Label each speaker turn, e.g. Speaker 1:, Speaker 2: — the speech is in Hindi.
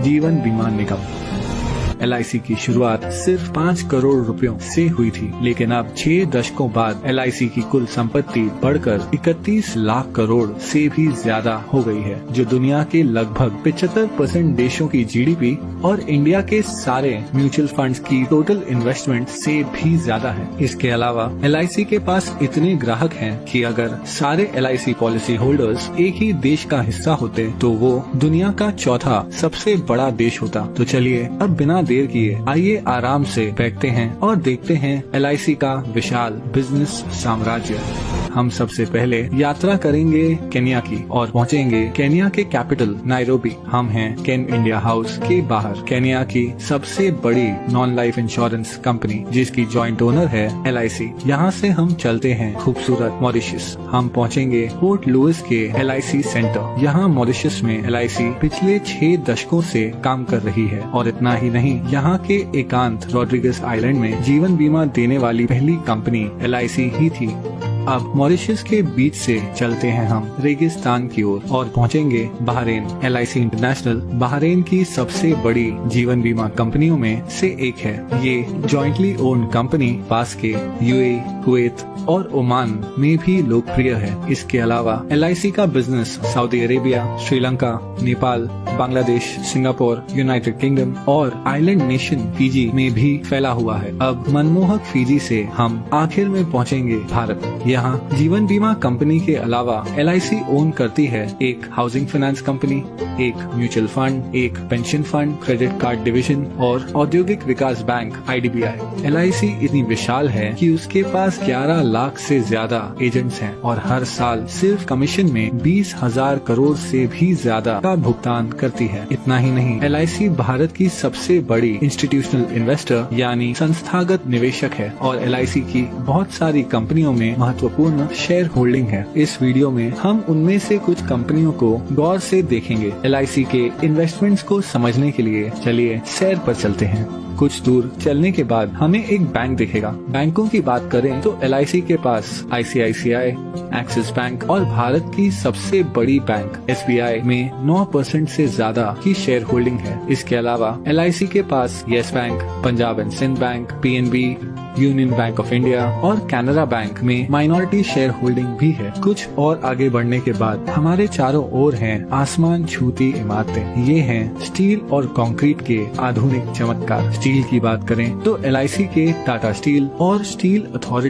Speaker 1: जीवन बीमा निगम। LIC की शुरुआत सिर्फ 5 करोड़ रुपयों से हुई थी, लेकिन अब 6 दशकों बाद LIC की कुल संपत्ति बढ़कर 31 लाख करोड़ से भी ज्यादा हो गई है, जो दुनिया के लगभग 75% देशों की GDP और इंडिया के सारे म्यूचुअल फंड्स की टोटल इन्वेस्टमेंट से भी ज्यादा है। इसके अलावा LIC के पास इतने ग्राहक हैं कि अगर सारे LIC पॉलिसी होल्डर्स एक ही देश का हिस्सा होते तो वो दुनिया का चौथा सबसे बड़ा देश होता। तो चलिए अब बिना देर किए आइए आराम से बैठते हैं और देखते हैं LIC का विशाल बिजनेस साम्राज्य। हम सबसे पहले यात्रा करेंगे केन्या की और पहुंचेंगे केन्या के कैपिटल नायरोबी। हम हैं केन इंडिया हाउस के बाहर, केन्या की सबसे बड़ी नॉन लाइफ इंश्योरेंस कंपनी जिसकी जॉइंट ओनर है LIC। यहाँ से हम चलते हैं खूबसूरत मॉरिशस। हम पहुंचेंगे पोर्ट लुइस के LIC सेंटर। यहाँ मॉरिशस में LIC पिछले 6 दशकों से काम कर रही है और इतना ही नहीं, यहाँ के एकांत रॉड्रिगस आइलैंड में जीवन बीमा देने वाली पहली कंपनी LIC ही थी। अब मॉरिशस के बीच से चलते हैं हम रेगिस्तान की ओर और पहुंचेंगे बहरीन। LIC इंटरनेशनल बहरीन की सबसे बड़ी जीवन बीमा कंपनियों में से एक है। ये जॉइंटली ओन्ड कंपनी पास के UAE, कुवैत और ओमान में भी लोकप्रिय है। इसके अलावा LIC का business Saudi Arabia, Sri Lanka, Nepal, Bangladesh, Singapore, United kingdom और आइलैंड नेशन फिजी में भी फैला हुआ है। अब मनमोहक फिजी से हम आखिर में पहुंचेंगे भारत। यहाँ जीवन बीमा कंपनी के अलावा LIC ओन करती है एक हाउसिंग फाइनेंस कंपनी, एक म्यूचुअल फंड, एक pension fund, credit card division और औद्योगिक विकास बैंक IDBI। LIC इतनी विशाल है कि उसके पास 11 लाख से ज्यादा एजेंट्स हैं और हर साल सिर्फ कमीशन में 20,000 करोड़ से भी ज्यादा का भुगतान करती है। इतना ही नहीं, LIC भारत की सबसे बड़ी इंस्टीट्यूशनल इन्वेस्टर यानी संस्थागत निवेशक है और LIC की बहुत सारी कंपनियों में महत्वपूर्ण शेयर होल्डिंग है। इस वीडियो में हम उनमें से कुछ कंपनियों को गौर से देखेंगे। LIC के इन्वेस्टमेंट्स को समझने के लिए चलिए सैर पर चलते हैं। कुछ दूर चलने के बाद हमें एक बैंक दिखेगा। बैंकों की बात करें तो LIC के पास ICICI, एक्सिस बैंक और भारत की सबसे बड़ी बैंक SBI में 9% से ज्यादा की शेयर होल्डिंग है। इसके अलावा LIC के पास Yes Bank, Punjab and Sindh Bank, PNB, Union Bank of India और कैनरा बैंक में माइनॉरिटी शेयर होल्डिंग भी है। कुछ और आगे बढ़ने के बाद हमारे चारों ओर हैं आसमान छूती इमारतें। ये हैं स्टील और कंक्रीट के आधुनिक चमत्कार। स्टील की बात करें तो LIC के टाटा स्टील और स्टील अथॉरिटी